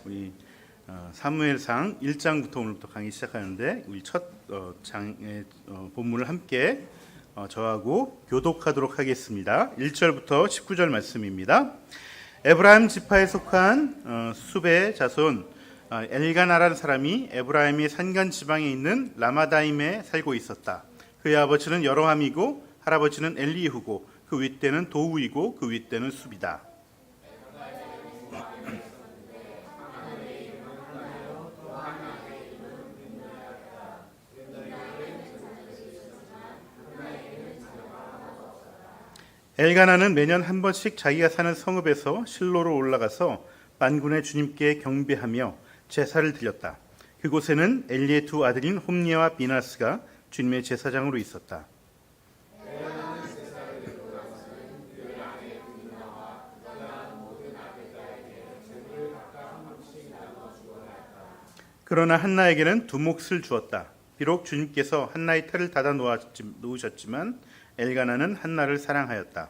우리 사무엘상 1장부터 오늘부터 강의 시작하는데 우리 첫 장의 본문을 함께 저하고 교독하도록 하겠습니다. 1절부터 19절 말씀입니다. 에브라임 지파에 속한 수베 자손 엘가나라는 사람이 에브라임의 산간 지방에 있는 라마다임에 살고 있었다. 그의 아버지는 여로함이고 할아버지는 엘리후고 그 윗대는 도우이고 그 윗대는 숲이다. 엘가나는 매년 한 번씩 자기가 사는 성읍에서 실로로 올라가서 만군의 주님께 경배하며 제사를 드렸다. 그곳에는 엘리의 두 아들인 홈니와 비나스가 주님의 제사장으로 있었다. 그러나 한나에게는 두 몫을 주었다. 비록 주님께서 한나의 털을 닫아 놓으셨지만 엘가나는 한나를 사랑하였다.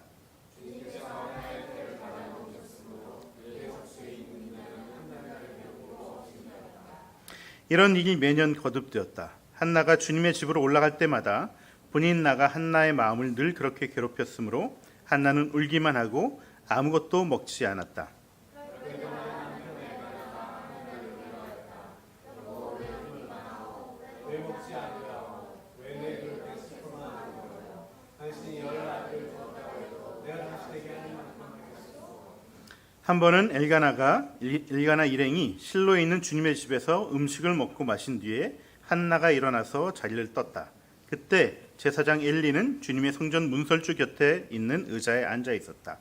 이런 일이 매년 거듭되었다. 한나가 주님의 집으로 올라갈 때마다 본인 나가 한나의 마음을 늘 그렇게 괴롭혔으므로 한나는 울기만 하고 아무것도 먹지 않았다. 한 번은 엘가나 일행이 실로에 있는 주님의 집에서 음식을 먹고 마신 뒤에 한나가 일어나서 자리를 떴다. 그때 제사장 엘리는 주님의 성전 문설주 곁에 있는 의자에 앉아 있었다.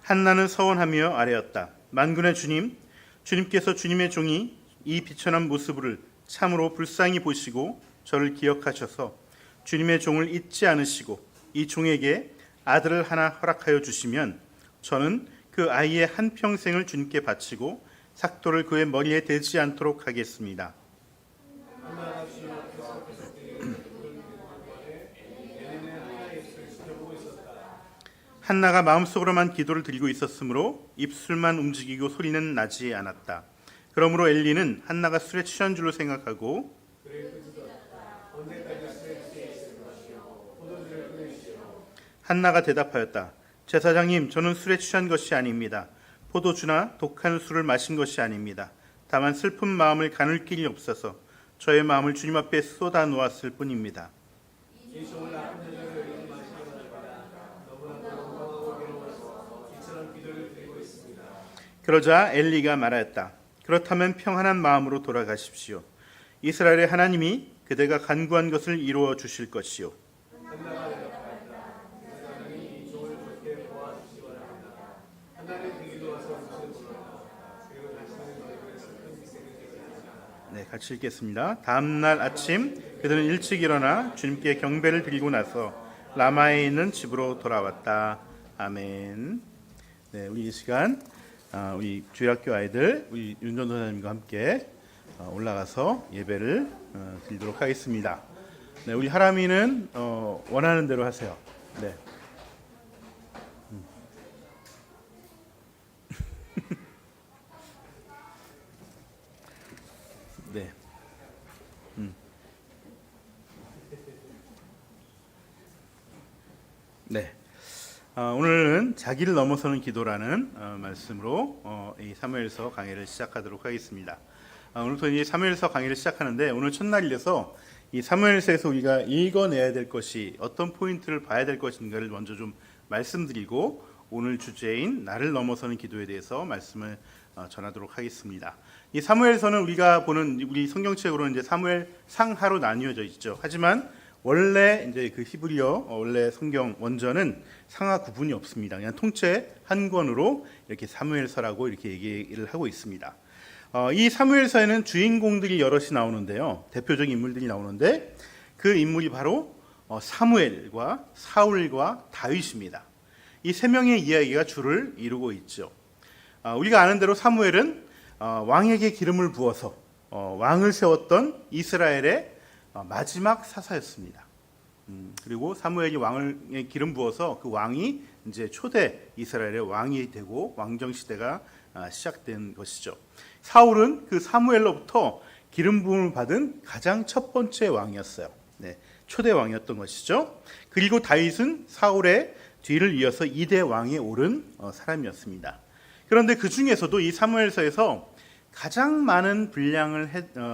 한나는 서원하며 아뢰었다. 만군의 주님, 주님께서 주님의 종이 이 비천한 모습을 참으로 불쌍히 보시고 저를 기억하셔서 주님의 종을 잊지 않으시고 이 종에게 아들을 하나 허락하여 주시면 저는 그 아이의 한평생을 주님께 바치고 삭도를 그의 머리에 대지 않도록 하겠습니다. 한나가 마음속으로만 기도를 드리고 있었으므로 입술만 움직이고 소리는 나지 않았다. 그러므로 엘리는 한나가 술에 취한 줄로 생각하고 한나가 대답하였다. 제사장님, 저는 술에 취한 것이 아닙니다. 포도주나 독한 술을 마신 것이 아닙니다. 다만 슬픈 마음을 가눌 길이 없어서 저의 마음을 주님 앞에 쏟아 놓았을 뿐입니다. 그러자 엘리가 말하였다. 그렇다면 평안한 마음으로 돌아가십시오. 이스라엘의 하나님이 그대가 간구한 것을 이루어 주실 것이요. 네, 같이 읽겠습니다. 다음 날 아침 그들은 일찍 일어나 주님께 경배를 드리고 나서 라마에 있는 집으로 돌아왔다. 아멘. 네, 우리 이 시간 우리 주일학교 아이들 우리 윤전 도사님과 함께 올라가서 예배를 드리도록 하겠습니다. 네, 우리 하람이는 원하는 대로 하세요. 네. 네. 네. 오늘은 자기를 넘어서는 기도라는 말씀으로 이 사무엘서 강의를 시작하도록 하겠습니다. 오늘부터 이 사무엘서 강의를 시작하는데 오늘 첫날이라서 이 사무엘서에서 우리가 읽어내야 될 것이 어떤 포인트를 봐야 될 것인가를 먼저 좀 말씀드리고 오늘 주제인 나를 넘어서는 기도에 대해서 말씀을 전하도록 하겠습니다. 이 사무엘서는 우리가 보는 우리 성경책으로는 이제 사무엘 상하로 나뉘어져 있죠. 하지만 원래 이제 그 히브리어 원래 성경 원전은 상하 구분이 없습니다. 그냥 통째 한 권으로 이렇게 사무엘서라고 이렇게 얘기를 하고 있습니다. 이 사무엘서에는 주인공들이 여럿이 나오는데요. 대표적인 인물들이 나오는데 그 인물이 바로 사무엘과 사울과 다윗입니다. 이 세 명의 이야기가 주를 이루고 있죠. 우리가 아는 대로 사무엘은 왕에게 기름을 부어서 왕을 세웠던 이스라엘의 마지막 사사였습니다. 그리고 사무엘이 왕에 기름 부어서 그 왕이 이제 초대 이스라엘의 왕이 되고 왕정 시대가 시작된 것이죠. 사울은 그 사무엘로부터 기름 부음을 받은 가장 첫 번째 왕이었어요. 네, 초대 왕이었던 것이죠. 그리고 다윗은 사울의 뒤를 이어서 2대 왕에 오른 사람이었습니다. 그런데 그 중에서도 이 사무엘서에서 가장 많은 분량을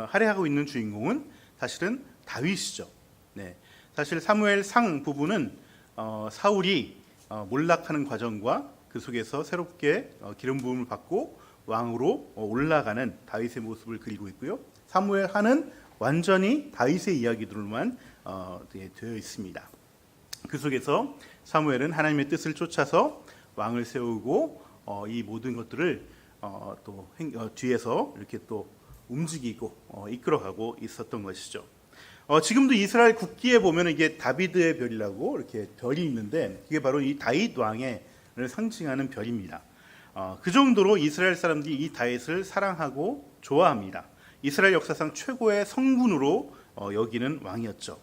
할애하고 있는 주인공은 사실은 다윗이죠. 네, 사실 사무엘상 부분은 사울이 몰락하는 과정과 그 속에서 새롭게 기름 부음을 받고 왕으로 올라가는 다윗의 모습을 그리고 있고요. 사무엘하는 완전히 다윗의 이야기들로만 되어 있습니다. 그 속에서 사무엘은 하나님의 뜻을 쫓아서 왕을 세우고 이 모든 것들을 또 뒤에서 이렇게 또 움직이고 이끌어가고 있었던 것이죠. 지금도 이스라엘 국기에 보면 이게 다비드의 별이라고 이렇게 별이 있는데 이게 바로 이 다윗 왕을 상징하는 별입니다. 그 정도로 이스라엘 사람들이 이 다윗을 사랑하고 좋아합니다. 이스라엘 역사상 최고의 성군으로 여기는 왕이었죠.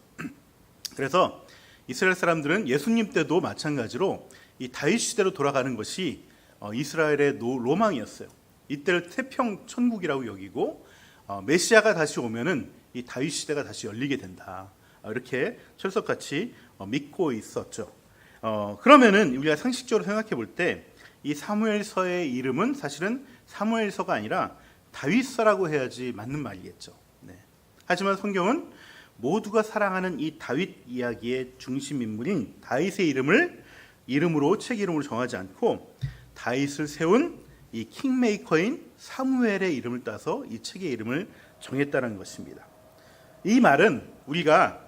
그래서 이스라엘 사람들은 예수님 때도 마찬가지로 이 다윗 시대로 돌아가는 것이 이스라엘의 로망이었어요. 이때를 태평 천국이라고 여기고 메시아가 다시 오면은 이 다윗 시대가 다시 열리게 된다. 이렇게 철석같이 믿고 있었죠. 그러면은 우리가 상식적으로 생각해 볼 때 이 사무엘서의 이름은 사실은 사무엘서가 아니라 다윗서라고 해야지 맞는 말이겠죠. 네. 하지만 성경은 모두가 사랑하는 이 다윗 이야기의 중심 인물인 다윗의 이름으로 책 이름으로 정하지 않고 다윗을 세운 이 킹메이커인 사무엘의 이름을 따서 이 책의 이름을 정했다는 것입니다. 이 말은 우리가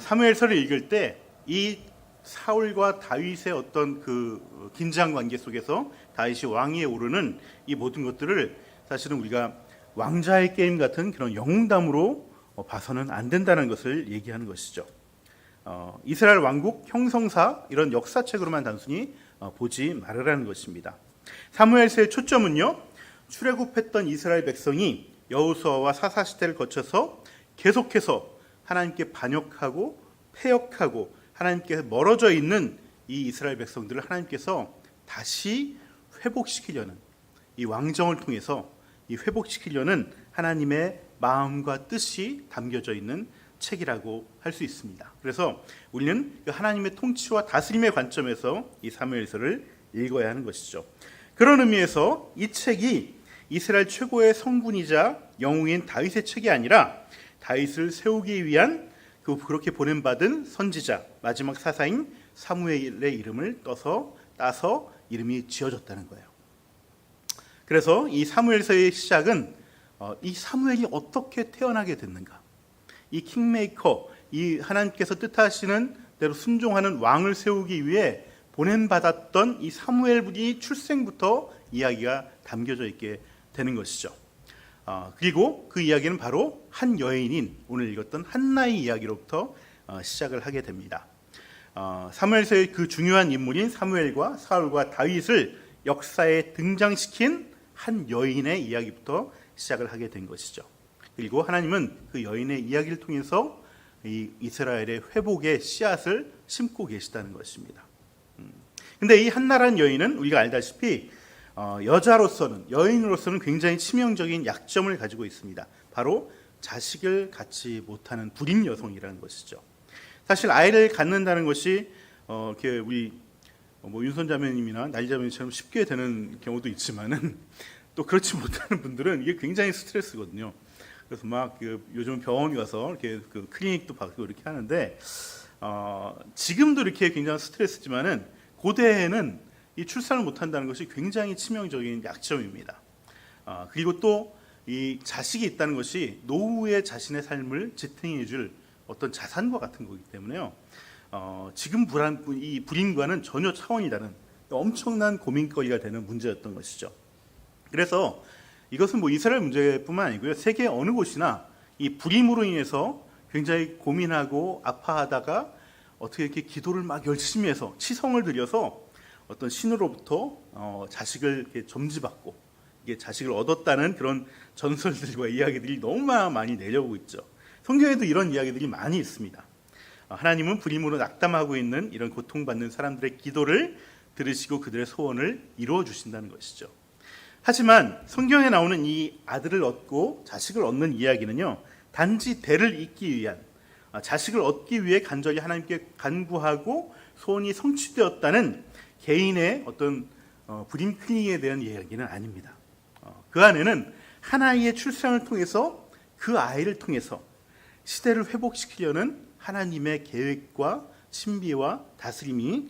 사무엘서를 읽을 때 이 사울과 다윗의 어떤 그 긴장 관계 속에서 다윗이 왕위에 오르는 이 모든 것들을 사실은 우리가 왕자의 게임 같은 그런 영웅담으로 봐서는 안 된다는 것을 얘기하는 것이죠. 이스라엘 왕국 형성사 이런 역사책으로만 단순히 보지 말으라는 것입니다. 사무엘서의 초점은요, 출애굽했던 이스라엘 백성이 여호수아와 사사 시대를 거쳐서 계속해서 하나님께 반역하고 패역하고 하나님께 멀어져 있는 이 이스라엘 백성들을 하나님께서 다시 회복시키려는 이 왕정을 통해서 이 회복시키려는 하나님의 마음과 뜻이 담겨져 있는 책이라고 할 수 있습니다. 그래서 우리는 그 하나님의 통치와 다스림의 관점에서 이 사무엘서를 읽어야 하는 것이죠. 그런 의미에서 이 책이 이스라엘 최고의 성군이자 영웅인 다윗의 책이 아니라 다윗을 세우기 위한 그렇게 보냄받은 선지자 마지막 사사인 사무엘의 이름을 따서 이름이 지어졌다는 거예요. 그래서 이 사무엘서의 시작은 이 사무엘이 어떻게 태어나게 됐는가, 이 킹메이커, 이 하나님께서 뜻하시는 대로 순종하는 왕을 세우기 위해 보냄받았던 이 사무엘이 출생부터 이야기가 담겨져 있게 되는 것이죠. 그리고 그 이야기는 바로 한 여인인 오늘 읽었던 한나의 이야기로부터 시작을 하게 됩니다. 사무엘서의 그 중요한 인물인 사무엘과 사울과 다윗을 역사에 등장시킨 한 여인의 이야기부터 시작을 하게 된 것이죠. 그리고 하나님은 그 여인의 이야기를 통해서 이 이스라엘의 회복의 씨앗을 심고 계시다는 것입니다. 근데 이 한나라는 여인은 우리가 알다시피 여인으로서는 굉장히 치명적인 약점을 가지고 있습니다. 바로 자식을 갖지 못하는 불임 여성이라는 것이죠. 사실 아이를 갖는다는 것이 이렇게 우리 윤선자매님이나 날자매님처럼 쉽게 되는 경우도 있지만은 또 그렇지 못하는 분들은 이게 굉장히 스트레스거든요. 그래서 막 요즘 병원 가서 이렇게 그 클리닉도 받고 이렇게 하는데 지금도 이렇게 굉장히 스트레스지만은 고대에는 이 출산을 못한다는 것이 굉장히 치명적인 약점입니다. 그리고 또 이 자식이 있다는 것이 노후의 자신의 삶을 지탱해줄 어떤 자산과 같은 거기 때문에요. 지금 이 불임과는 전혀 차원이 다른 엄청난 고민거리가 되는 문제였던 것이죠. 그래서 이것은 이스라엘 문제뿐만 아니고요. 세계 어느 곳이나 이 불임으로 인해서 굉장히 고민하고 아파하다가 어떻게 이렇게 기도를 막 열심히 해서 치성을 들여서 어떤 신으로부터 자식을 이렇게 점지받고 이게 자식을 얻었다는 그런 전설들과 이야기들이 너무 많이 내려오고 있죠. 성경에도 이런 이야기들이 많이 있습니다. 하나님은 불임으로 낙담하고 있는 이런 고통받는 사람들의 기도를 들으시고 그들의 소원을 이루어 주신다는 것이죠. 하지만 성경에 나오는 이 아들을 얻고 자식을 얻는 이야기는요, 단지 대를 잇기 위한, 자식을 얻기 위해 간절히 하나님께 간구하고 소원이 성취되었다는 개인의 어떤 브림클링에 대한 이야기는 아닙니다. 그 안에는 하나의 출생을 통해서, 그 아이를 통해서 시대를 회복시키려는 하나님의 계획과 신비와 다스림이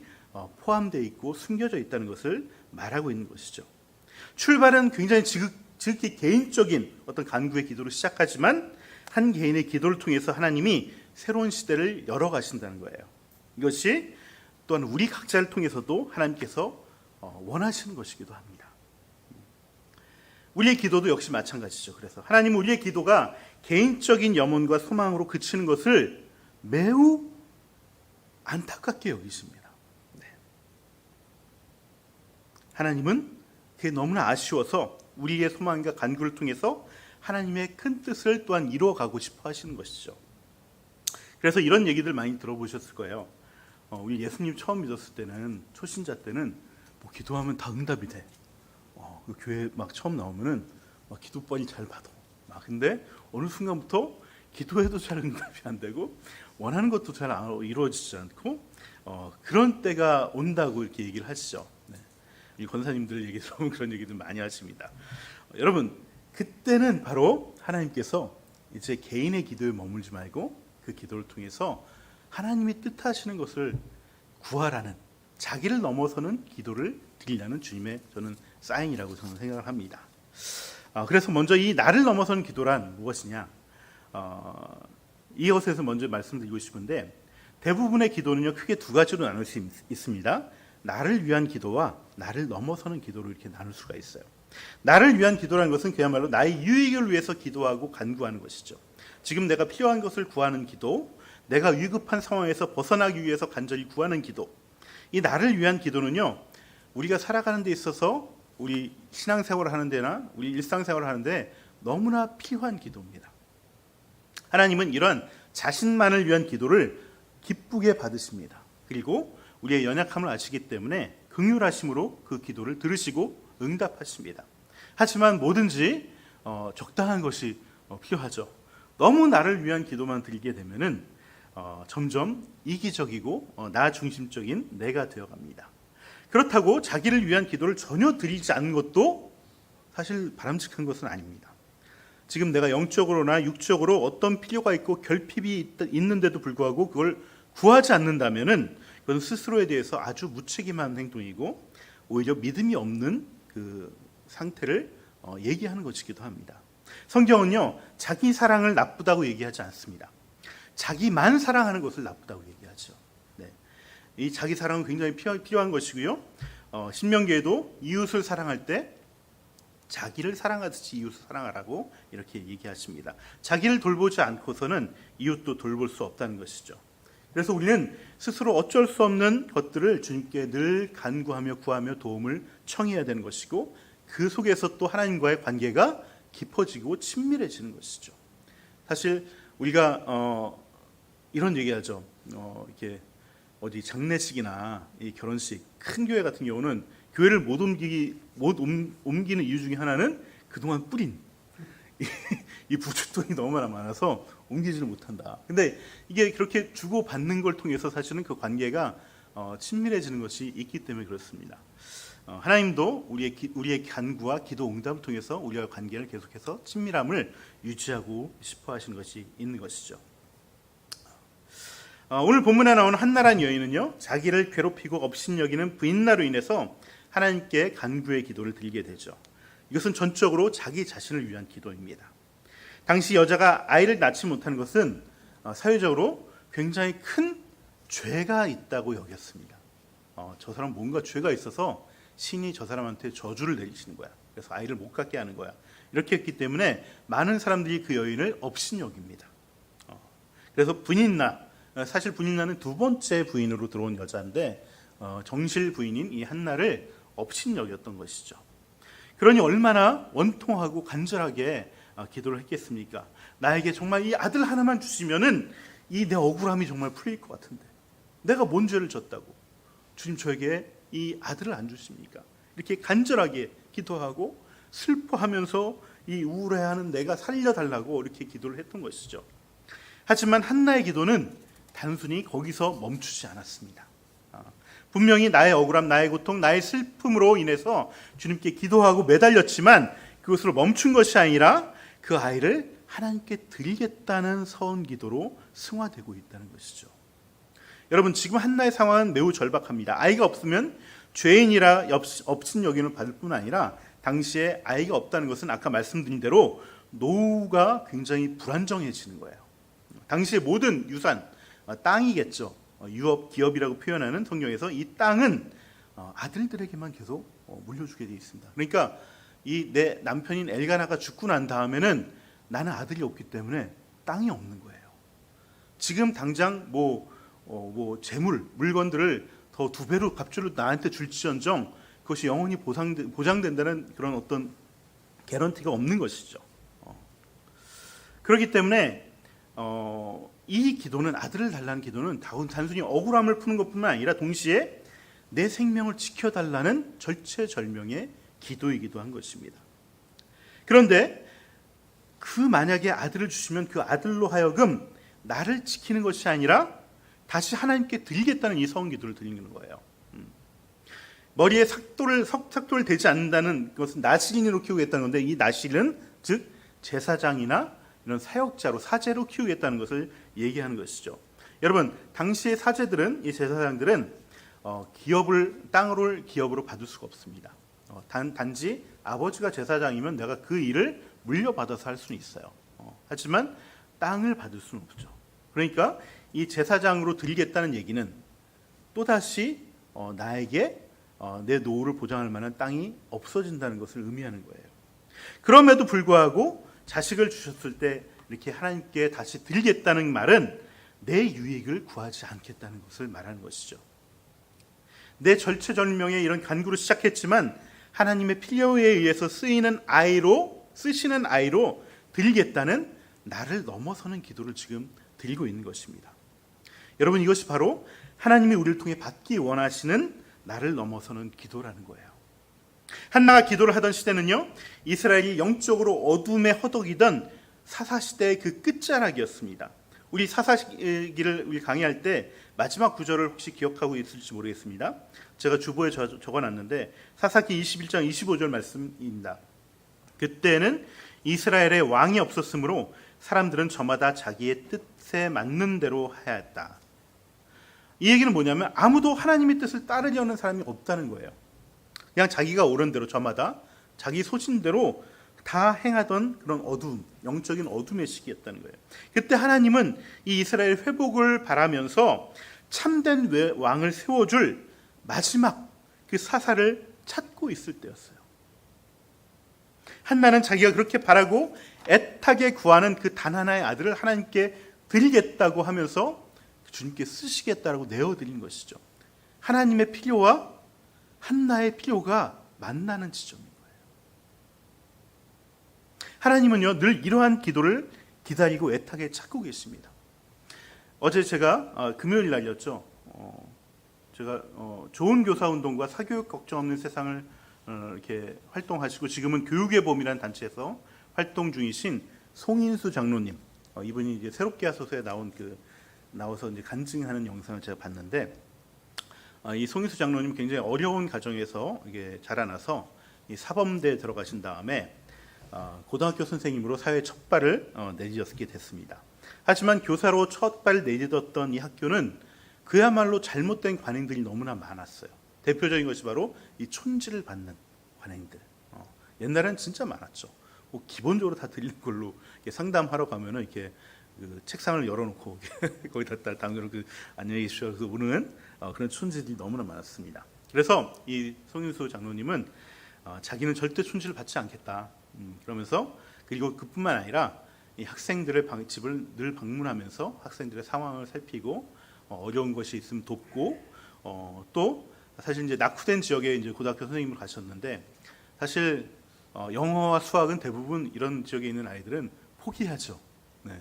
포함되어 있고 숨겨져 있다는 것을 말하고 있는 것이죠. 출발은 굉장히 지극히 개인적인 어떤 간구의 기도로 시작하지만 한 개인의 기도를 통해서 하나님이 새로운 시대를 열어가신다는 거예요. 이것이 또한 우리 각자를 통해서도 하나님께서 원하시는 것이기도 합니다. 우리의 기도도 역시 마찬가지죠. 그래서 하나님은 우리의 기도가 개인적인 염원과 소망으로 그치는 것을 매우 안타깝게 여기십니다. 네. 하나님은 그게 너무나 아쉬워서 우리의 소망과 간구를 통해서 하나님의 큰 뜻을 또한 이루어가고 싶어 하시는 것이죠. 그래서 이런 얘기들 많이 들어보셨을 거예요. 우리 예수님 처음 믿었을 때는, 초신자 때는 뭐 기도하면 다 응답이 돼. 그 교회 막 처음 나오면은 막 기도 뻔히 잘 받아. 근데 어느 순간부터 기도해도 잘 응답이 안 되고 원하는 것도 잘 이루어지지 않고 그런 때가 온다고 이렇게 얘기를 하시죠. 네. 이 권사님들 얘기 들으면 그런 얘기들 많이 하십니다. 여러분, 그때는 바로 하나님께서 이제 개인의 기도에 머물지 말고 그 기도를 통해서 하나님이 뜻하시는 것을 구하라는, 자기를 넘어서는 기도를 드리려는 주님의 저는 사인이라고 저는 생각을 합니다. 그래서 먼저 이 나를 넘어서는 기도란 무엇이냐, 이것에서 먼저 말씀드리고 싶은데, 대부분의 기도는요 크게 두 가지로 나눌 수 있습니다. 나를 위한 기도와 나를 넘어서는 기도로 이렇게 나눌 수가 있어요. 나를 위한 기도라는 것은 그야말로 나의 유익을 위해서 기도하고 간구하는 것이죠. 지금 내가 필요한 것을 구하는 기도, 내가 위급한 상황에서 벗어나기 위해서 간절히 구하는 기도. 이 나를 위한 기도는요, 우리가 살아가는 데 있어서 우리 신앙생활을 하는 데나 우리 일상생활을 하는데 너무나 필요한 기도입니다. 하나님은 이러한 자신만을 위한 기도를 기쁘게 받으십니다. 그리고 우리의 연약함을 아시기 때문에 긍휼하심으로 그 기도를 들으시고 응답하십니다. 하지만 뭐든지 적당한 것이 필요하죠. 너무 나를 위한 기도만 드리게 되면은 점점 이기적이고 나 중심적인 내가 되어갑니다. 그렇다고 자기를 위한 기도를 전혀 드리지 않는 것도 사실 바람직한 것은 아닙니다. 지금 내가 영적으로나 육적으로 어떤 필요가 있고 결핍이 있는데도 불구하고 그걸 구하지 않는다면은 그건 스스로에 대해서 아주 무책임한 행동이고 오히려 믿음이 없는 그 상태를 얘기하는 것이기도 합니다. 성경은요, 자기 사랑을 나쁘다고 얘기하지 않습니다. 자기만 사랑하는 것을 나쁘다고 얘기하죠. 네. 이 자기 사랑은 굉장히 필요한 것이고요. 신명기에도 이웃을 사랑할 때 자기를 사랑하듯이 이웃을 사랑하라고 이렇게 얘기하십니다. 자기를 돌보지 않고서는 이웃도 돌볼 수 없다는 것이죠. 그래서 우리는 스스로 어쩔 수 없는 것들을 주님께 늘 간구하며 구하며 도움을 청해야 되는 것이고, 그 속에서 또 하나님과의 관계가 깊어지고 친밀해지는 것이죠. 사실 우리가 이런 얘기하죠. 이렇게 어디 장례식이나 이 결혼식, 큰 교회 같은 경우는 교회를 못 옮기는 이유 중에 하나는 그동안 뿌린 이 부잣돈이 너무나 많아서 옮기지를 못한다. 근데 이게 그렇게 주고 받는 걸 통해서 사실은 그 관계가 친밀해지는 것이 있기 때문에 그렇습니다. 하나님도 우리의 간구와 기도 응답을 통해서 우리와 관계를 계속해서 친밀함을 유지하고 싶어 하시는 것이 있는 것이죠. 오늘 본문에 나오는 한나라는 여인은요, 자기를 괴롭히고 업신여기는 부인나로 인해서 하나님께 간구의 기도를 드리게 되죠. 이것은 전적으로 자기 자신을 위한 기도입니다. 당시 여자가 아이를 낳지 못하는 것은 사회적으로 굉장히 큰 죄가 있다고 여겼습니다. 저 사람 뭔가 죄가 있어서 신이 저 사람한테 저주를 내리시는 거야. 그래서 아이를 못 갖게 하는 거야. 이렇게 했기 때문에 많은 사람들이 그 여인을 업신여깁니다. 그래서 부인나, 사실 부인나는 두 번째 부인으로 들어온 여자인데 정실 부인인 이 한나를 업신여겼던 것이죠. 그러니 얼마나 원통하고 간절하게 기도를 했겠습니까? 나에게 정말 이 아들 하나만 주시면은 이 내 억울함이 정말 풀릴 것 같은데 내가 뭔 죄를 졌다고 주님 저에게 이 아들을 안 주십니까? 이렇게 간절하게 기도하고 슬퍼하면서 이 우울해하는 내가 살려달라고 이렇게 기도를 했던 것이죠. 하지만 한나의 기도는 단순히 거기서 멈추지 않았습니다. 분명히 나의 억울함, 나의 고통, 나의 슬픔으로 인해서 주님께 기도하고 매달렸지만 그것으로 멈춘 것이 아니라 그 아이를 하나님께 드리겠다는 서은 기도로 승화되고 있다는 것이죠. 여러분, 지금 한나의 상황은 매우 절박합니다. 아이가 없으면 죄인이라 없인 여김을 받을 뿐 아니라 당시에 아이가 없다는 것은 아까 말씀드린 대로 노후가 굉장히 불안정해지는 거예요. 당시의 모든 유산, 땅이겠죠. 유업, 기업이라고 표현하는 성경에서 이 땅은 아들들에게만 계속 물려주게 되어 있습니다. 그러니까 이 내 남편인 엘가나가 죽고 난 다음에는 나는 아들이 없기 때문에 땅이 없는 거예요. 지금 당장 재물, 물건들을 더 2배로 값주로 나한테 줄지언정 그것이 영원히 보장된다는 그런 어떤 개런티가 없는 것이죠. 그렇기 때문에 이 기도는, 아들을 달라는 기도는 단순히 억울함을 푸는 것뿐만 아니라 동시에 내 생명을 지켜달라는 절체절명의 기도이기도 한 것입니다. 그런데 만약에 아들을 주시면 그 아들로 하여금 나를 지키는 것이 아니라 다시 하나님께 드리겠다는 이 서은 기도를 드리는 거예요. 머리에 삭도를 대지 않는다는 것은 나실인으로 키우겠다는 건데, 이 나실은 즉 제사장이나 이런 사역자로, 사제로 키우겠다는 것을 얘기하는 것이죠. 여러분, 당시의 사제들은, 이 제사장들은 땅을 기업으로 받을 수가 없습니다. 단지 아버지가 제사장이면 내가 그 일을 물려받아서 할 수는 있어요. 하지만 땅을 받을 수는 없죠. 그러니까 이 제사장으로 드리겠다는 얘기는 또다시 나에게 내 노후를 보장할 만한 땅이 없어진다는 것을 의미하는 거예요. 그럼에도 불구하고 자식을 주셨을 때 이렇게 하나님께 다시 드리겠다는 말은 내 유익을 구하지 않겠다는 것을 말하는 것이죠. 내 절체절명의 이런 간구로 시작했지만 하나님의 필요에 의해서 쓰시는 아이로 드리겠다는 나를 넘어서는 기도를 지금 드리고 있는 것입니다. 여러분, 이것이 바로 하나님이 우리를 통해 받기 원하시는 나를 넘어서는 기도라는 거예요. 한나가 기도를 하던 시대는요, 이스라엘이 영적으로 어둠에 허덕이던 사사시대의 그 끝자락이었습니다. 우리 사사기를 우리 강의할 때 마지막 구절을 혹시 기억하고 있을지 모르겠습니다. 제가 주보에 적어놨는데 사사기 21장 25절 말씀입니다. 그때는 이스라엘에 왕이 없었으므로 사람들은 저마다 자기의 뜻에 맞는 대로 하였다. 이 얘기는 뭐냐면 아무도 하나님의 뜻을 따르려는 사람이 없다는 거예요. 그냥 자기가 옳은 대로 저마다 자기 소신대로 다 행하던 그런 어둠, 영적인 어둠의 시기였다는 거예요. 그때 하나님은 이 이스라엘 회복을 바라면서 참된 왕을 세워줄 마지막 그 사사를 찾고 있을 때였어요. 한나는 자기가 그렇게 바라고 애타게 구하는 그 단 하나의 아들을 하나님께 드리겠다고 하면서 주님께 쓰시겠다라고 내어드린 것이죠. 하나님의 필요와 한나의 필요가 만나는 지점인 거예요. 하나님은요, 늘 이러한 기도를 기다리고 애타게 찾고 계십니다. 어제 제가 금요일 날이었죠. 제가 좋은 교사 운동과 사교육 걱정 없는 세상을 이렇게 활동하시고 지금은 교육의 봄이라는 단체에서 활동 중이신 송인수 장로님, 이분이 이제 새롭게 하소서에 나와서 이제 간증하는 영상을 제가 봤는데, 이 송인수 장로님 굉장히 어려운 가정에서 이게 자라나서 이 사범대에 들어가신 다음에 고등학교 선생님으로 사회 첫 발을 내딛게 됐습니다. 하지만 교사로 첫 발을 내딛었던 이 학교는 그야말로 잘못된 관행들이 너무나 많았어요. 대표적인 것이 바로 이 촌지를 받는 관행들. 옛날에는 진짜 많았죠. 기본적으로 다 드리는 걸로 상담하러 가면은 이렇게 그 책상을 열어놓고 거기다 당근을 안녕히 계십시오 오는 그런 촌지들이 너무나 많았습니다. 그래서 이 송인수 장로님은 자기는 절대 촌지를 받지 않겠다. 그러면서 그리고 그뿐만 아니라 이 학생들의 집을 늘 방문하면서 학생들의 상황을 살피고 어려운 것이 있으면 돕고 또 사실 이제 낙후된 지역에 이제 고등학교 선생님을 가셨는데 사실 영어와 수학은 대부분 이런 지역에 있는 아이들은 포기하죠. 네.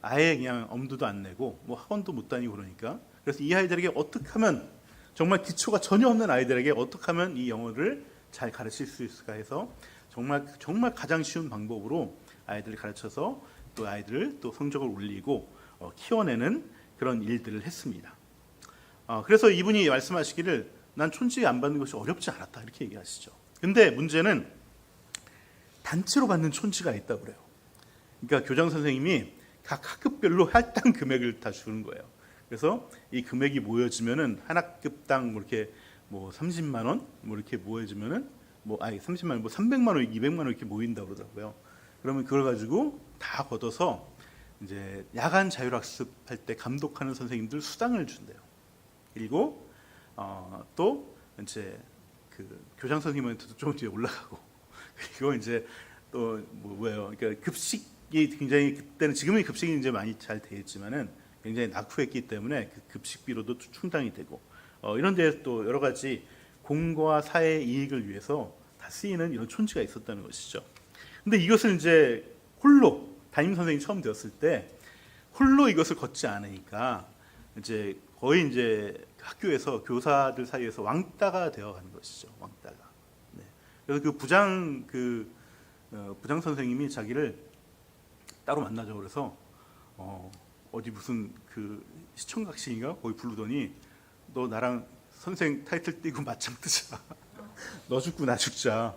아예 그냥 엄두도 안 내고 학원도 못 다니고 그러니까 그래서 이 아이들에게 어떻게 하면 정말 기초가 전혀 없는 아이들에게 어떻게 하면 이 영어를 잘 가르칠 수 있을까 해서 정말 가장 쉬운 방법으로 아이들을 가르쳐서 또 아이들을 또 성적을 올리고 키워내는 그런 일들을 했습니다. 그래서 이분이 말씀하시기를 난 촌지 안 받는 것이 어렵지 않았다 이렇게 얘기하시죠. 근데 문제는 단체로 받는 촌지가 있다고 그래요. 그러니까 교장 선생님이 각 학급별로 할당 금액을 다 주는 거예요. 그래서 이 금액이 모여지면은 한 학급당 뭐 이렇게 뭐 30만 원 뭐 이렇게 모여지면은 30만 원, 300만 원, 200만 원 이렇게 모인다고 그러더라고요. 그러면 그걸 가지고 다 걷어서 이제 야간 자율학습할 때 감독하는 선생님들 수당을 준대요. 그리고 또 이제 그 교장 선생님한테도 좀 뒤에 올라가고 그리고 이제 또 뭐예요? 그러니까 급식이 굉장히 그때는 지금은 급식이 이제 많이 잘 돼 있지만은 굉장히 낙후했기 때문에 그 급식비로도 충당이 되고 이런 데 또 여러 가지 공과 사회 이익을 위해서 다 쓰이는 이런 촌지가 있었다는 것이죠. 근데 이것을 이제 홀로 담임 선생님이 처음 되었을 때 홀로 이것을 걷지 않으니까 이제 거의 이제 학교에서 교사들 사이에서 왕따가 되어가는 것이죠. 왕따가. 네. 그래서 그 부장 선생님이 자기를 따로 만나자고 그래서 어디 무슨 그 시청각실인가 거기 부르더니 너 나랑 선생 타이틀 띄고 맞짱 뜨자. 너 죽고 나 죽자.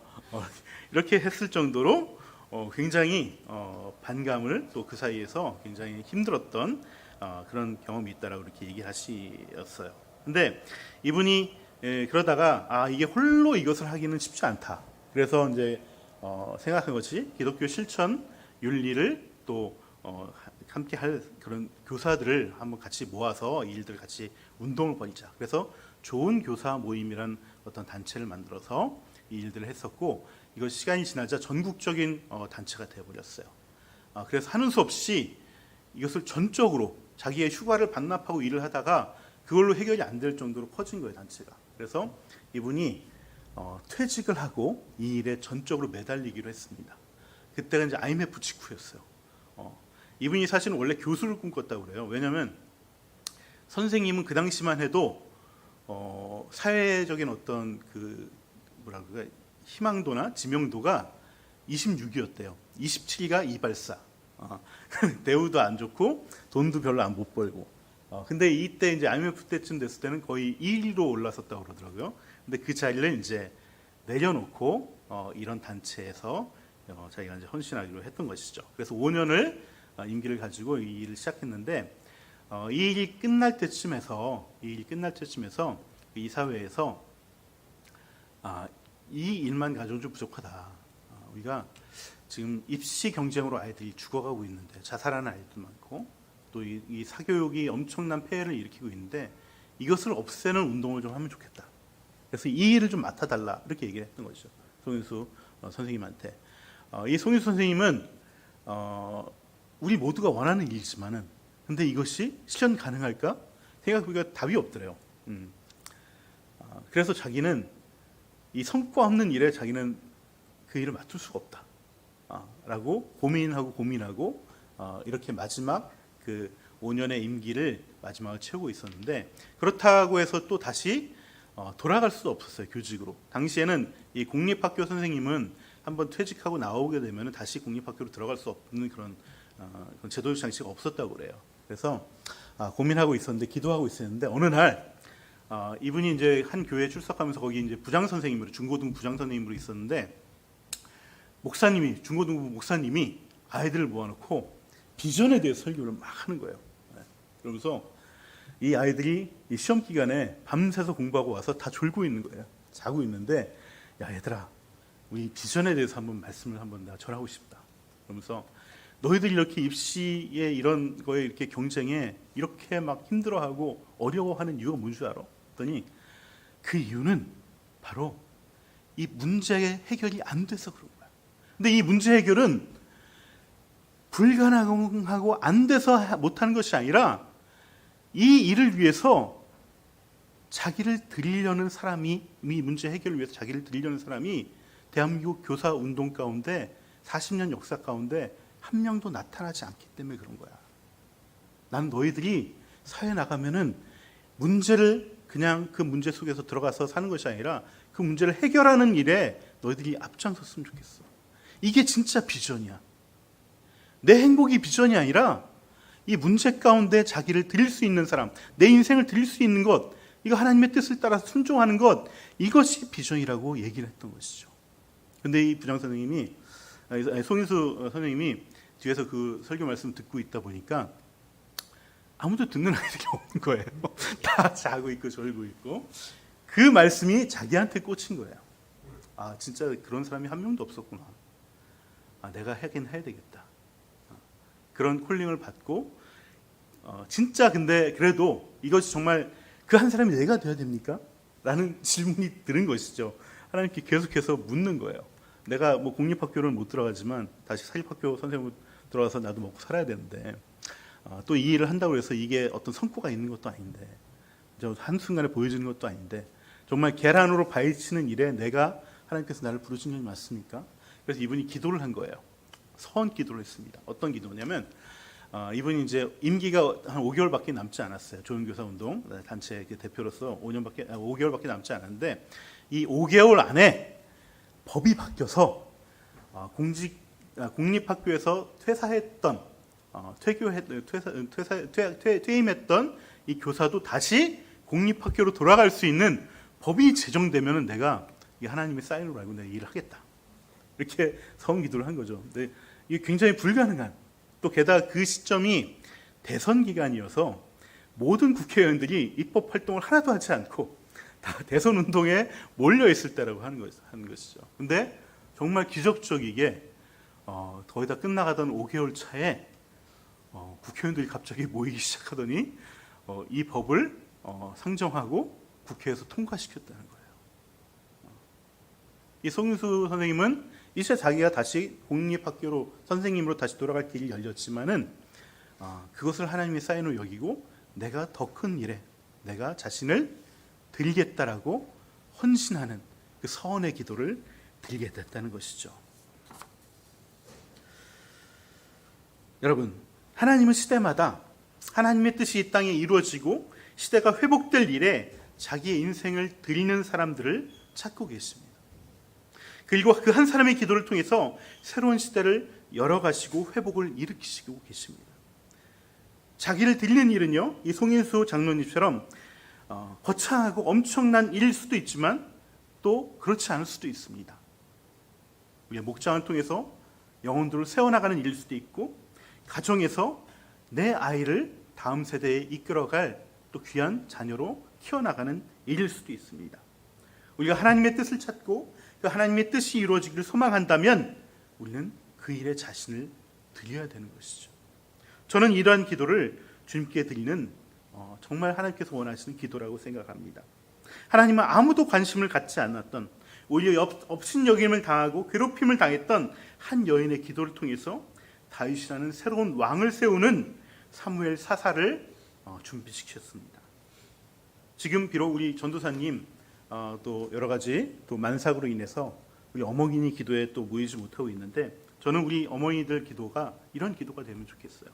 이렇게 했을 정도로 굉장히 반감을 또 그 사이에서 굉장히 힘들었던 그런 경험이 있다라고 이렇게 얘기를 하셨어요. 근데 이분이 그러다가 이게 홀로 이것을 하기는 쉽지 않다. 그래서 이제 생각한 것이 기독교 실천 윤리를 또 함께 할 그런 교사들을 한번 같이 모아서 이 일들을 같이 운동을 벌이자. 그래서 좋은 교사 모임이란 어떤 단체를 만들어서 이 일들을 했었고 이거 시간이 지나자 전국적인 단체가 되어버렸어요. 그래서 하는 수 없이 이것을 전적으로 자기의 휴가를 반납하고 일을 하다가 그걸로 해결이 안 될 정도로 커진 거예요, 단체가. 그래서 이분이 퇴직을 하고 이 일에 전적으로 매달리기로 했습니다. 그때가 이제 IMF 직후였어요. 이분이 사실은 원래 교수를 꿈꿨다고 그래요. 왜냐하면 선생님은 그 당시만 해도 사회적인 어떤 그 뭐라 그럴까 희망도나 지명도가 26이었대요. 27가 이발사. 대우도 안 좋고 돈도 별로 안 못 벌고. 근데 이때 이제 IMF 때쯤 됐을 때는 거의 1위로 올라섰다고 그러더라고요. 근데 그 자리를 이제 내려놓고 이런 단체에서 자기가 이제 헌신하기로 했던 것이죠. 그래서 5년을 임기를 가지고 이 일을 시작했는데 이 일이 끝날 때쯤에서 이 사회에서 이 일만 가져도 좀 부족하다. 우리가 지금 입시 경쟁으로 아이들이 죽어가고 있는데 자살하는 아이들도 많고 또 이 사교육이 엄청난 폐해를 일으키고 있는데 이것을 없애는 운동을 좀 하면 좋겠다. 그래서 이 일을 좀 맡아달라 이렇게 얘기를 했던 것이죠. 송윤수 선생님한테. 이 송윤수 선생님은 우리 모두가 원하는 일이지만은 근데 이것이 실현 가능할까? 생각해보니까 답이 없더래요. 그래서 자기는 이 성과 없는 일에 자기는 그 일을 맡을 수가 없다. 라고 고민하고 이렇게 마지막 그 5년의 임기를 마지막을 채우고 있었는데 그렇다고 해서 또 다시 돌아갈 수도 없었어요. 교직으로. 당시에는 이 공립학교 선생님은 한번 퇴직하고 나오게 되면 다시 공립학교로 들어갈 수 없는 그런 제도적 장치가 없었다고 그래요. 그래서 고민하고 있었는데 기도하고 있었는데 어느 날 이분이 이제 한 교회에 출석하면서 거기 이제 부장 선생님으로 중고등부 부장 선생님으로 있었는데 중고등부 목사님이 아이들을 모아놓고 비전에 대해 설교를 막 하는 거예요. 그러면서 이 아이들이 이 시험 기간에 밤새서 공부하고 와서 다 졸고 있는 거예요. 자고 있는데 야 얘들아 우리 비전에 대해서 한번 말씀을 한번 내가 전하고 싶다. 그러면서 너희들 이렇게 입시에 이런 거에 이렇게 경쟁에 이렇게 막 힘들어하고 어려워하는 이유가 뭔 줄 알아? 그랬더니 그 이유는 바로 이 문제의 해결이 안 돼서 그런 거야. 근데 이 문제 해결은 불가능하고 안 돼서 못하는 것이 아니라 이 일을 위해서 자기를 드리려는 사람이 이 문제 해결을 위해서 자기를 드리려는 사람이 대한민국 교사 운동 가운데 40년 역사 가운데 한 명도 나타나지 않기 때문에 그런 거야. 난 너희들이 사회에 나가면은 문제를 그냥 그 문제 속에서 들어가서 사는 것이 아니라 그 문제를 해결하는 일에 너희들이 앞장섰으면 좋겠어. 이게 진짜 비전이야. 내 행복이 비전이 아니라 이 문제 가운데 자기를 드릴 수 있는 사람, 내 인생을 드릴 수 있는 것, 이거 하나님의 뜻을 따라서 순종하는 것, 이것이 비전이라고 얘기를 했던 것이죠. 근데 이 부장 선생님이, 송인수 선생님이 뒤에서 그 설교 말씀 듣고 있다 보니까 아무도 듣는 아이들이 없는 거예요. 다 자고 있고 졸고 있고. 그 말씀이 자기한테 꽂힌 거예요. 아, 진짜 그런 사람이 한 명도 없었구나. 아, 내가 하긴 해야 되겠다. 그런 콜링을 받고, 진짜 근데 그래도 이것이 정말 그 한 사람이 내가 되어야 됩니까? 라는 질문이 드는 것이죠. 하나님께 계속해서 묻는 거예요. 내가 뭐 공립학교를 못 들어가지만 다시 사립학교 선생님으로 들어가서 나도 먹고 살아야 되는데, 또 이 일을 한다고 해서 이게 어떤 성과가 있는 것도 아닌데, 한순간에 보여지는 것도 아닌데, 정말 계란으로 바위치는 일에 내가 하나님께서 나를 부르신 것이 맞습니까? 그래서 이분이 기도를 한 거예요. 서원 기도를 했습니다. 어떤 기도냐면, 이분이 이제 임기가 한 5개월밖에 남지 않았어요. 조은교사 운동 단체 대표로서 5개월밖에 남지 않았는데, 이 5개월 안에 법이 바뀌어서 공립학교에서 퇴사했던 퇴임했던 이 교사도 다시 공립학교로 돌아갈 수 있는 법이 제정되면 내가 하나님의 사인으로 알고 내가 일을 하겠다. 이렇게 서원 기도를 한 거죠. 근데 이게 굉장히 불가능한, 또 게다가 그 시점이 대선 기간이어서 모든 국회의원들이 입법 활동을 하나도 하지 않고 다 대선 운동에 몰려 있을 때라고 하는 것이죠. 근데 정말 기적적이게 거의 다 끝나가던 5개월 차에 국회의원들이 갑자기 모이기 시작하더니 이 법을 상정하고 국회에서 통과시켰다는 거예요. 이 송윤수 선생님은 이제 자기가 다시 공립학교로 선생님으로 다시 돌아갈 길이 열렸지만은 그것을 하나님의 사인으로 여기고 내가 더 큰 일에 내가 자신을 드리겠다라고 헌신하는 그 서원의 기도를 드리게 됐다는 것이죠. 여러분, 하나님은 시대마다 하나님의 뜻이 이 땅에 이루어지고 시대가 회복될 일에 자기의 인생을 드리는 사람들을 찾고 계십니다. 그리고 그 한 사람의 기도를 통해서 새로운 시대를 열어가시고 회복을 일으키시고 계십니다. 자기를 드리는 일은요, 이 송인수 장로님처럼 거창하고 엄청난 일일 수도 있지만 또 그렇지 않을 수도 있습니다. 우리의 목장을 통해서 영혼들을 세워나가는 일일 수도 있고, 가정에서 내 아이를 다음 세대에 이끌어갈 또 귀한 자녀로 키워나가는 일일 수도 있습니다. 우리가 하나님의 뜻을 찾고 그 하나님의 뜻이 이루어지기를 소망한다면 우리는 그 일에 자신을 드려야 되는 것이죠. 저는 이러한 기도를 주님께 드리는 정말 하나님께서 원하시는 기도라고 생각합니다. 하나님은 아무도 관심을 갖지 않았던, 오히려 업신여김을 당하고 괴롭힘을 당했던 한 여인의 기도를 통해서 다윗이라는 새로운 왕을 세우는 사무엘 사사를 준비시켰습니다. 지금 비록 우리 전도사님 또 여러 가지 또 만삭으로 인해서 우리 어머니 기도에 또 모이지 못하고 있는데, 저는 우리 어머니들 기도가 이런 기도가 되면 좋겠어요.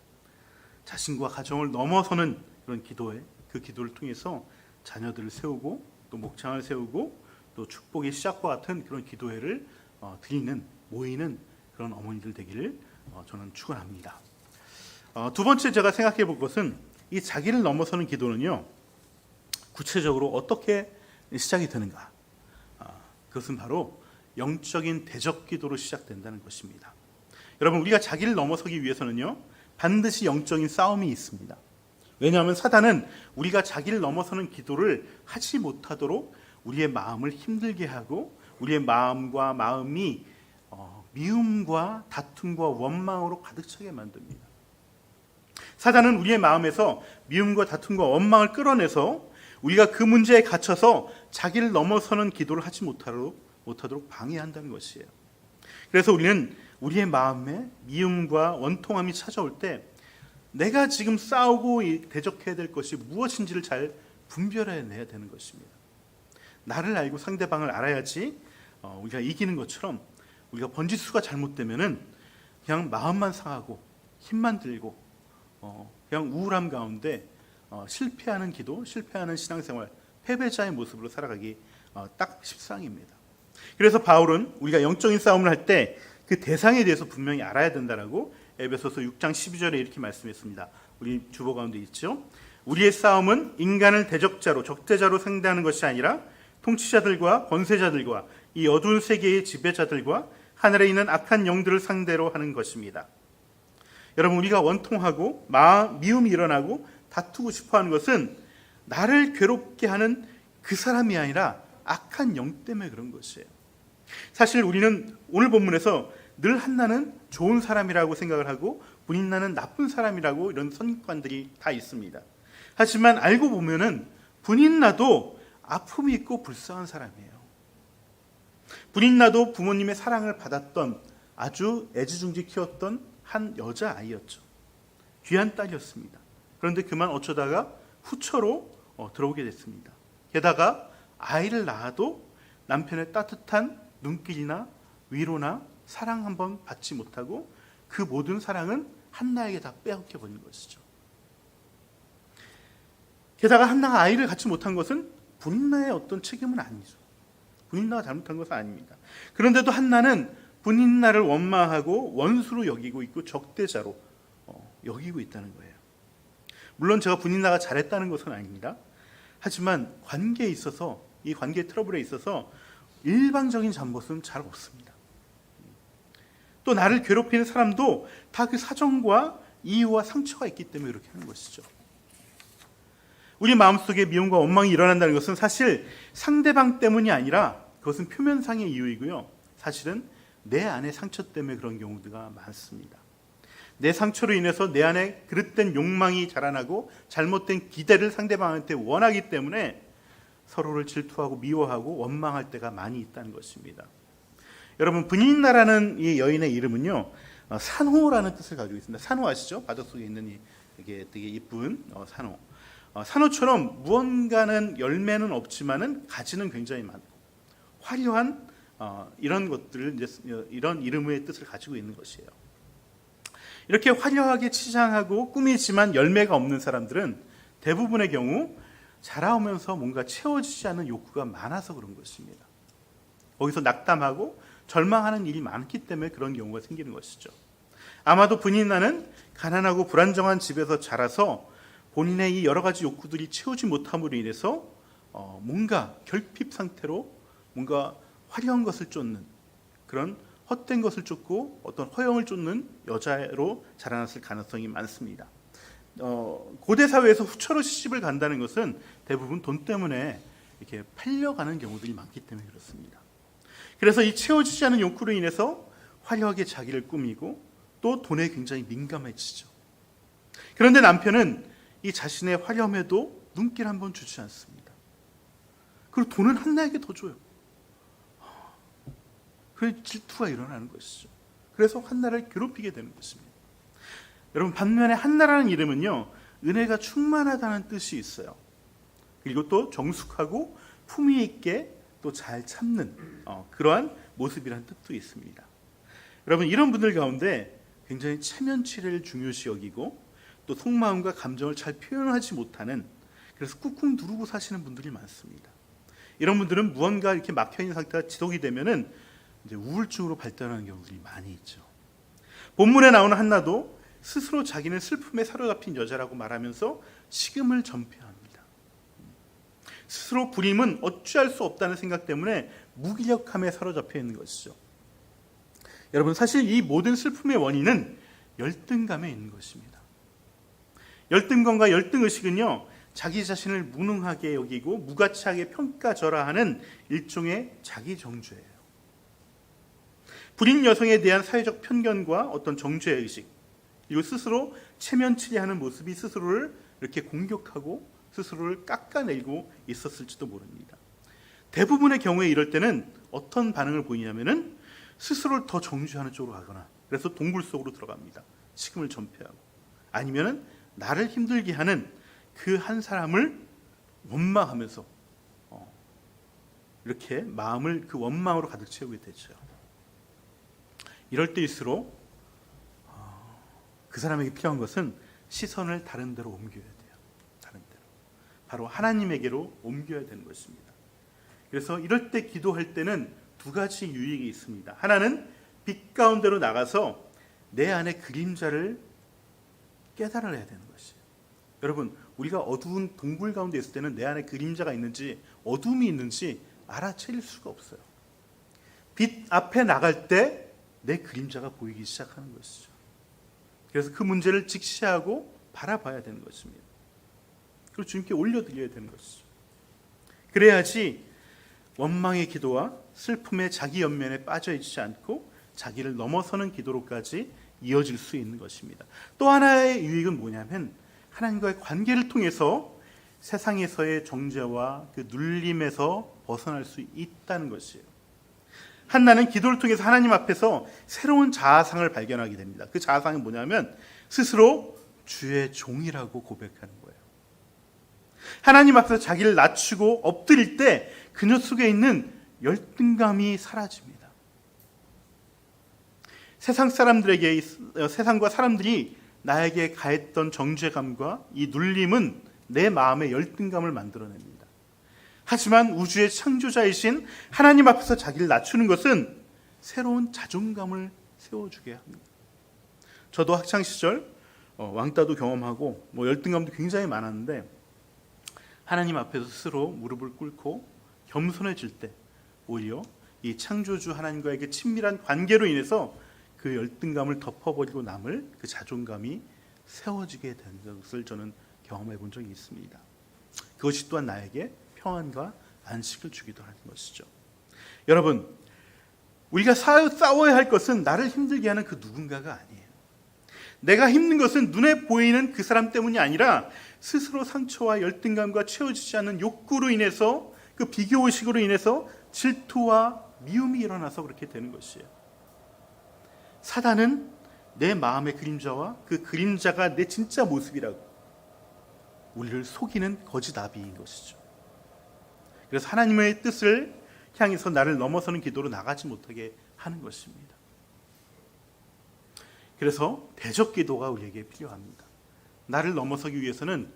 자신과 가정을 넘어서는 그런 기도에, 그 기도를 통해서 자녀들을 세우고 또 목장을 세우고 또 축복의 시작과 같은 그런 기도회를 드리는, 모이는 그런 어머니들 되기를 저는 축원합니다. 두 번째 제가 생각해 볼 것은, 이 자기를 넘어서는 기도는요, 구체적으로 어떻게 시작이 되는가? 그것은 바로 영적인 대적 기도로 시작된다는 것입니다. 여러분, 우리가 자기를 넘어서기 위해서는요, 반드시 영적인 싸움이 있습니다. 왜냐하면 사단은 우리가 자기를 넘어서는 기도를 하지 못하도록 우리의 마음을 힘들게 하고, 우리의 마음과 마음이 미움과 다툼과 원망으로 가득 차게 만듭니다. 사단은 우리의 마음에서 미움과 다툼과 원망을 끌어내서 우리가 그 문제에 갇혀서 자기를 넘어서는 기도를 하지 못하도록 방해한다는 것이에요. 그래서 우리는 우리의 마음에 미움과 원통함이 찾아올 때 내가 지금 싸우고 대적해야 될 것이 무엇인지를 잘 분별해내야 되는 것입니다. 나를 알고 상대방을 알아야지 우리가 이기는 것처럼, 우리가 번지수가 잘못되면은 그냥 마음만 상하고 힘만 들고 그냥 우울함 가운데 실패하는 기도, 실패하는 신앙생활, 패배자의 모습으로 살아가기 딱 십상입니다. 그래서 바울은 우리가 영적인 싸움을 할 때 그 대상에 대해서 분명히 알아야 된다라고 에베소서 6장 12절에 이렇게 말씀했습니다. 우리 주보 가운데 있죠. 우리의 싸움은 인간을 대적자로 적대자로 상대하는 것이 아니라 통치자들과 권세자들과 이 어두운 세계의 지배자들과 하늘에 있는 악한 영들을 상대로 하는 것입니다. 여러분, 우리가 원통하고 미움이 일어나고 다투고 싶어하는 것은 나를 괴롭게 하는 그 사람이 아니라 악한 영 때문에 그런 것이에요. 사실 우리는 오늘 본문에서 늘 한나는 좋은 사람이라고 생각을 하고 분인나는 나쁜 사람이라고 이런 선입관들이 다 있습니다. 하지만 알고 보면은 분인나도 아픔이 있고 불쌍한 사람이에요. 분인나도 부모님의 사랑을 받았던 아주 애지중지 키웠던 한 여자아이였죠. 귀한 딸이었습니다. 그런데 그만 어쩌다가 후처로 들어오게 됐습니다. 게다가 아이를 낳아도 남편의 따뜻한 눈길이나 위로나 사랑 한번 받지 못하고 그 모든 사랑은 한나에게 다 빼앗겨버린 것이죠. 게다가 한나가 아이를 갖지 못한 것은 분인나의 어떤 책임은 아니죠. 분인나가 잘못한 것은 아닙니다. 그런데도 한나는 분인나를 원망하고 원수로 여기고 있고 적대자로 여기고 있다는 거예요. 물론 제가 분인나가 잘했다는 것은 아닙니다. 하지만 관계에 있어서, 이 관계 트러블에 있어서 일방적인 잘못은 잘 없습니다. 또 나를 괴롭히는 사람도 다 그 사정과 이유와 상처가 있기 때문에 그렇게 하는 것이죠. 우리 마음속에 미움과 원망이 일어난다는 것은 사실 상대방 때문이 아니라 그것은 표면상의 이유이고요. 사실은 내 안의 상처 때문에 그런 경우가 많습니다. 내 상처로 인해서 내 안에 그릇된 욕망이 자라나고 잘못된 기대를 상대방한테 원하기 때문에 서로를 질투하고 미워하고 원망할 때가 많이 있다는 것입니다. 여러분, 분인나라는 이 여인의 이름은요, 산호라는 뜻을 가지고 있습니다. 산호 아시죠? 바닷속에 있는 이게 되게 이쁜 산호. 산호처럼 무언가는 열매는 없지만은 가지는 굉장히 많고 화려한 이런 것들을 이런 이름의 뜻을 가지고 있는 것이에요. 이렇게 화려하게 치장하고 꾸미지만 열매가 없는 사람들은 대부분의 경우 자라오면서 뭔가 채워지지 않는 욕구가 많아서 그런 것입니다. 거기서 낙담하고 절망하는 일이 많기 때문에 그런 경우가 생기는 것이죠. 아마도 분인나는 가난하고 불안정한 집에서 자라서 본인의 이 여러 가지 욕구들이 채우지 못함으로 인해서 뭔가 결핍 상태로 뭔가 화려한 것을 쫓는 그런 헛된 것을 쫓고 어떤 허영을 쫓는 여자로 자라났을 가능성이 많습니다. 고대 사회에서 후처로 시집을 간다는 것은 대부분 돈 때문에 이렇게 팔려가는 경우들이 많기 때문에 그렇습니다. 그래서 이 채워지지 않은 욕구로 인해서 화려하게 자기를 꾸미고 또 돈에 굉장히 민감해지죠. 그런데 남편은 이 자신의 화려함에도 눈길 한번 주지 않습니다. 그리고 돈은 한나에게 더 줘요. 그래서 질투가 일어나는 것이죠. 그래서 한나를 괴롭히게 되는 것입니다. 여러분, 반면에 한나라는 이름은요, 은혜가 충만하다는 뜻이 있어요. 그리고 또 정숙하고 품위 있게 또 잘 참는 그러한 모습이라는 뜻도 있습니다. 여러분, 이런 분들 가운데 굉장히 체면치레를 중요시 여기고 또 속마음과 감정을 잘 표현하지 못하는, 그래서 꾹꾹 누르고 사시는 분들이 많습니다. 이런 분들은 무언가 이렇게 막혀있는 상태가 지속이 되면은 이제 우울증으로 발전하는 경우들이 많이 있죠. 본문에 나오는 한나도 스스로 자기는 슬픔에 사로잡힌 여자라고 말하면서 식음을 전폐합니다. 스스로 불임은 어찌할 수 없다는 생각 때문에 무기력함에 사로잡혀 있는 것이죠. 여러분, 사실 이 모든 슬픔의 원인은 열등감에 있는 것입니다. 열등감과 열등의식은요, 자기 자신을 무능하게 여기고 무가치하게 평가절하하는 일종의 자기정죄예요. 불임 여성에 대한 사회적 편견과 어떤 정죄의식, 그리고 스스로 체면치레하는 모습이 스스로를 이렇게 공격하고 스스로를 깎아내리고 있었을지도 모릅니다. 대부분의 경우에 이럴 때는 어떤 반응을 보이냐면은 스스로를 더 정죄하는 쪽으로 가거나, 그래서 동굴 속으로 들어갑니다. 식음을 전폐하고, 아니면은 나를 힘들게 하는 그 한 사람을 원망하면서 이렇게 마음을 그 원망으로 가득 채우게 되죠. 이럴 때일수록 그 사람에게 필요한 것은 시선을 다른 데로 옮겨야 돼요. 다른 데로. 바로 하나님에게로 옮겨야 되는 것입니다. 그래서 이럴 때 기도할 때는 두 가지 유익이 있습니다. 하나는 빛 가운데로 나가서 내 안의 그림자를 깨달아야 되는 것이에요. 여러분, 우리가 어두운 동굴 가운데 있을 때는 내 안에 그림자가 있는지 어둠이 있는지 알아차릴 수가 없어요. 빛 앞에 나갈 때 내 그림자가 보이기 시작하는 것이죠. 그래서 그 문제를 직시하고 바라봐야 되는 것입니다. 그리고 주님께 올려드려야 되는 것이죠. 그래야지 원망의 기도와 슬픔의 자기 연면에 빠져있지 않고 자기를 넘어서는 기도로까지 이어질 수 있는 것입니다. 또 하나의 유익은 뭐냐면 하나님과의 관계를 통해서 세상에서의 정죄와 그 눌림에서 벗어날 수 있다는 것이에요. 한나는 기도를 통해서 하나님 앞에서 새로운 자아상을 발견하게 됩니다. 그 자아상이 뭐냐면 스스로 주의 종이라고 고백하는 거예요. 하나님 앞에서 자기를 낮추고 엎드릴 때 그녀 속에 있는 열등감이 사라집니다. 세상과 사람들이 나에게 가했던 정죄감과 이 눌림은 내 마음의 열등감을 만들어냅니다. 하지만 우주의 창조자이신 하나님 앞에서 자기를 낮추는 것은 새로운 자존감을 세워주게 합니다. 저도 학창시절 왕따도 경험하고 열등감도 굉장히 많았는데 하나님 앞에서 스스로 무릎을 꿇고 겸손해질 때 오히려 이 창조주 하나님과의 그 친밀한 관계로 인해서 그 열등감을 덮어버리고 남을 그 자존감이 세워지게 된 것을 저는 경험해 본 적이 있습니다. 그것이 또한 나에게 평안과 안식을 주기도 하는 것이죠. 여러분, 우리가 싸워야 할 것은 나를 힘들게 하는 그 누군가가 아니에요. 내가 힘든 것은 눈에 보이는 그 사람 때문이 아니라 스스로 상처와 열등감과 채워지지 않는 욕구로 인해서 그 비교의식으로 인해서 질투와 미움이 일어나서 그렇게 되는 것이에요. 사단은 내 마음의 그림자와 그 그림자가 내 진짜 모습이라고 우리를 속이는 거짓 나비인 것이죠. 그래서 하나님의 뜻을 향해서 나를 넘어서는 기도로 나가지 못하게 하는 것입니다. 그래서 대적 기도가 우리에게 필요합니다. 나를 넘어서기 위해서는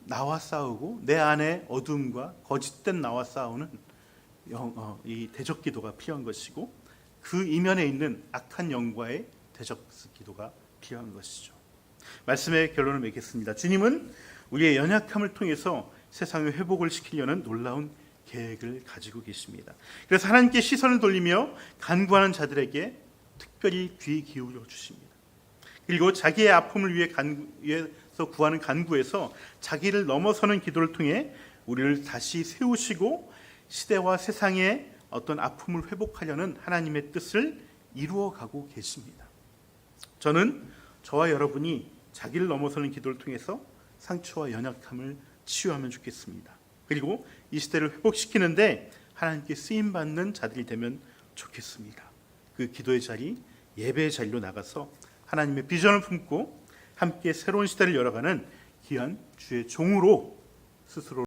나와 싸우고 내 안에 어둠과 거짓된 나와 싸우는 이 대적 기도가 필요한 것이고 그 이면에 있는 악한 영과의 대적 기도가 필요한 것이죠. 말씀의 결론을 맺겠습니다. 주님은 우리의 연약함을 통해서 세상의 회복을 시키려는 놀라운 계획을 가지고 계십니다. 그래서 하나님께 시선을 돌리며 간구하는 자들에게 특별히 귀 기울여 주십니다. 그리고 자기의 아픔을 위해서 구하는 간구에서 자기를 넘어서는 기도를 통해 우리를 다시 세우시고 시대와 세상의 어떤 아픔을 회복하려는 하나님의 뜻을 이루어가고 계십니다. 저는 저와 여러분이 자기를 넘어서는 기도를 통해서 상처와 연약함을 치유하면 좋겠습니다. 그리고 이 시대를 회복시키는데 하나님께 쓰임받는 자들이 되면 좋겠습니다. 그 기도의 자리, 예배의 자리로 나가서 하나님의 비전을 품고 함께 새로운 시대를 열어가는 귀한 주의 종으로 스스로